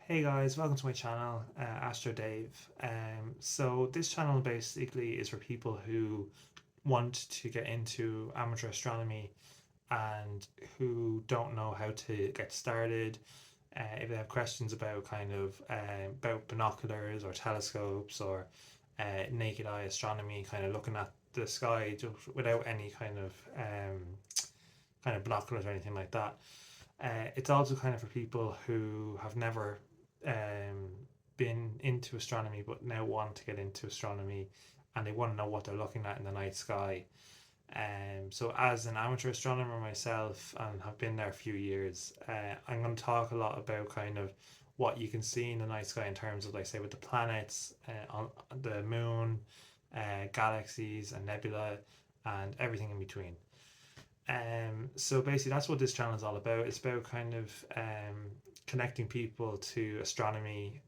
Hey guys, welcome to my channel, Astro Dave. So this channel basically is for people who want to get into amateur astronomy and who don't know how to get started. If they have questions about about binoculars or telescopes or naked eye astronomy, kind of looking at the sky just without any kind of binoculars or anything like that. It's also kind of for people who have never um, been into astronomy but now want to get into astronomy and they want to know what they're looking at in the night sky. So, as an amateur astronomer myself and have been there a few years, I'm going to talk a lot about kind of what you can see in the night sky in terms of, like, say, with the planets, on the moon, galaxies, and nebula, and everything in between. So basically, that's what this channel is all about. It's about connecting people to astronomy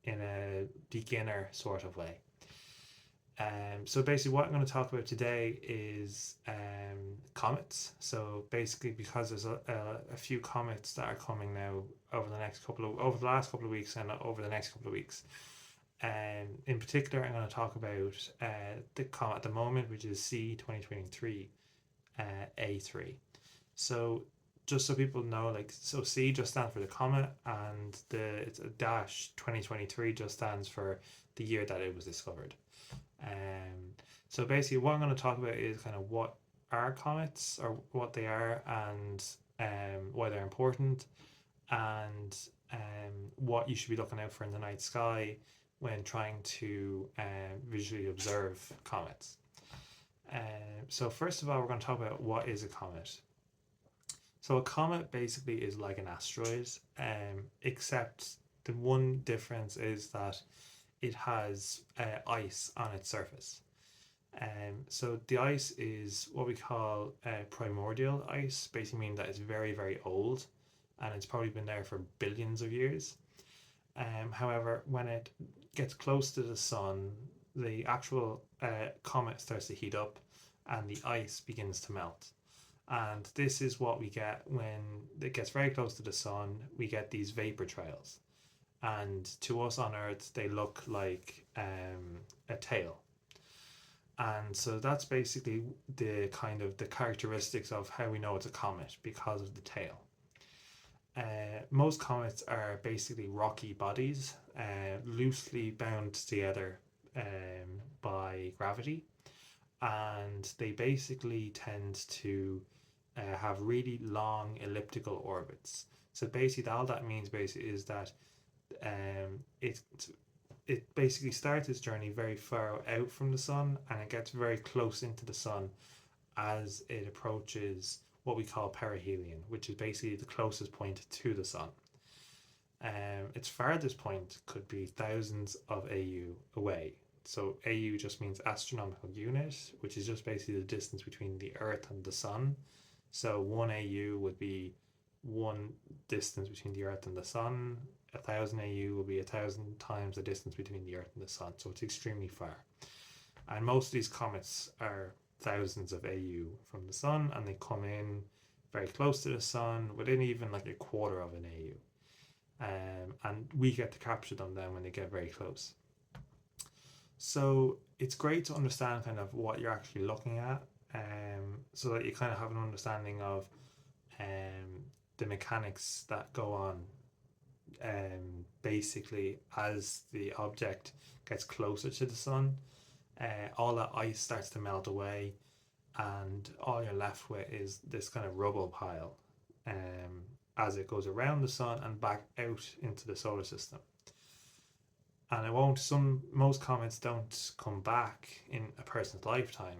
in a beginner sort of way. So basically, what I'm going to talk about today is comets. So basically, because there's a few comets that are coming now over the last couple of weeks and over the next couple of weeks. In particular, I'm going to talk about the comet at the moment, which is C 2023 A3. So just so people know, like, so C just stands for the comet, and it's a dash 2023 just stands for the year that it was discovered. So basically, what I'm going to talk about is kind of what are comets or what they are, and why they're important, and what you should be looking out for in the night sky when trying to visually observe comets. So first of all, we're going to talk about what is a comet. So a comet basically is like an asteroid, except the one difference is that it has ice on its surface. So the ice is what we call primordial ice, basically meaning that it's very, very old and it's probably been there for billions of years. However, when it gets close to the sun, the actual comet starts to heat up and the ice begins to melt. And this is what we get when it gets very close to the sun. We get these vapor trails. And to us on Earth, they look like a tail. And so that's basically the characteristics of how we know it's a comet because of the tail. Most comets are basically rocky bodies, loosely bound together by gravity, and they basically tend to have really long elliptical orbits. So basically, all that means basically is that um, it it basically starts its journey very far out from the sun, and it gets very close into the sun as it approaches what we call perihelion, which is basically the closest point to the sun. Its farthest point could be thousands of AU away. So AU just means astronomical unit, which is just basically the distance between the Earth and the sun. So 1 AU would be one distance between the Earth and the sun. 1,000 AU will be 1,000 times the distance between the Earth and the sun. So it's extremely far. And most of these comets are thousands of AU from the sun, and they come in very close to the sun within even like a quarter of an AU. And we get to capture them then when they get very close. So it's great to understand kind of what you're actually looking at, so that you kind of have an understanding of the mechanics that go on, basically as the object gets closer to the sun. All that ice starts to melt away, and all you're left with is this kind of rubble pile, as it goes around the sun and back out into the solar system. And it won't. Most comets don't come back in a person's lifetime.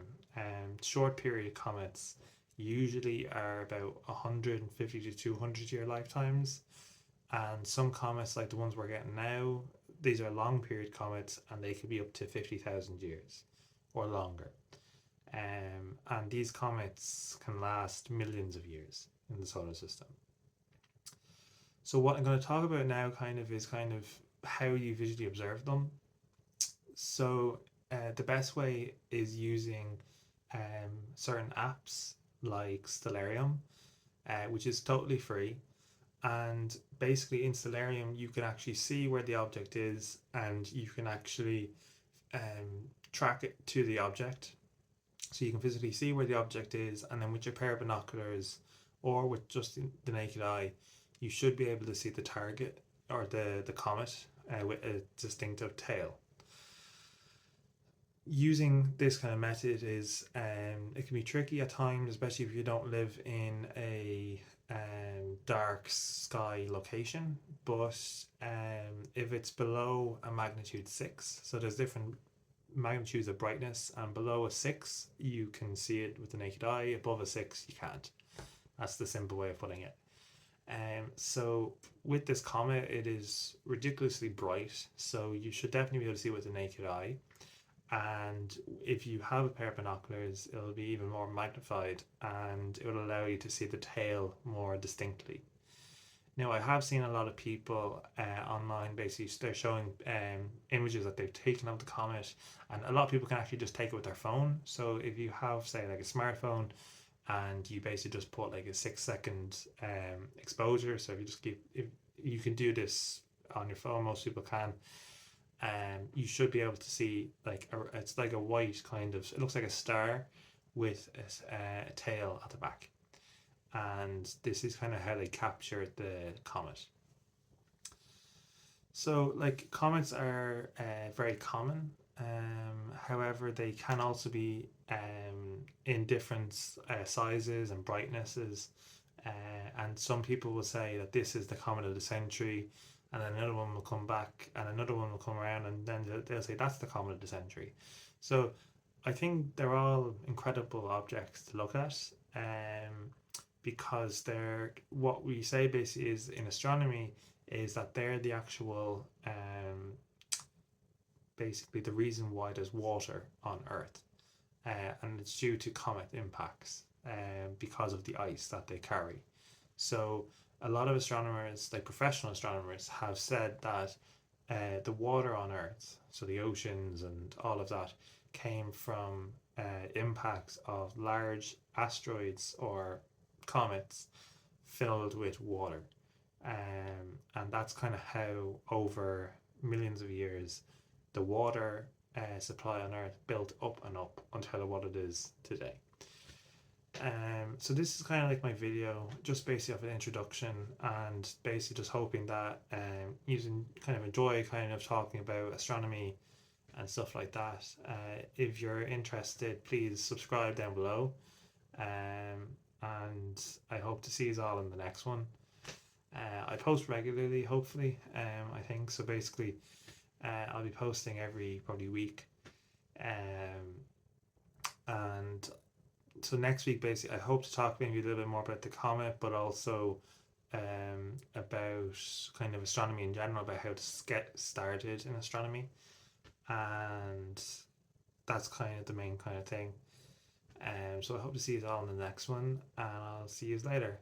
Short period comets usually are about 150 to 200 year lifetimes, and some comets like the ones we're getting now, these are long period comets and they could be up to 50,000 years or longer. And these comets can last millions of years in the solar system. So what I'm going to talk about now is how you visually observe them. So the best way is using certain apps like Stellarium, which is totally free, And basically in Stellarium you can actually see where the object is, and you can actually track it to the object. So you can physically see where the object is, and then with your pair of binoculars or with just the naked eye, you should be able to see the target or the comet with a distinctive tail. Using this kind of method is it can be tricky at times, especially if you don't live in a dark sky location. But if it's below a magnitude 6, so there's different magnitudes of brightness, and below a 6 you can see it with the naked eye, above a 6 you can't. That's the simple way of putting it. So with this comet, it is ridiculously bright, so you should definitely be able to see it with the naked eye. And if you have a pair of binoculars, it'll be even more magnified, and it will allow you to see the tail more distinctly. Now, I have seen a lot of people online, basically they're showing images that they've taken of the comet, and a lot of people can actually just take it with their phone. So if you have, say, like a smartphone, and you basically just put like a 6-second exposure, so if you just if you can do this on your phone, most people can. You should be able to see like it's like a white kind of, it looks like a star with a tail at the back, and this is kind of how they capture the comet. So like comets are very common, however they can also be in different sizes and brightnesses, and some people will say that this is the comet of the century, and then another one will come back and another one will come around, and then they'll say that's the comet of the century. So I think they're all incredible objects to look at, because they're, what we say basically is in astronomy is that they're the actual basically the reason why there's water on Earth, and it's due to comet impacts because of the ice that they carry. So a lot of astronomers, like professional astronomers, have said that the water on Earth, so the oceans and all of that, came from impacts of large asteroids or comets filled with water. And that's kind of how, over millions of years, the water supply on Earth built up and up until what it is today. So this is kind of like my video, just basically of an introduction, and basically just hoping that you can kind of enjoy kind of talking about astronomy and stuff like that. If you're interested, please subscribe down below, and I hope to see you all in the next one. I post regularly, hopefully. I think so. Basically, I'll be posting every probably week, and so next week, basically, I hope to talk maybe a little bit more about the comet, but also about kind of astronomy in general, about how to get started in astronomy, and that's kind of the main kind of thing. So I hope to see you all in the next one, and I'll see you later.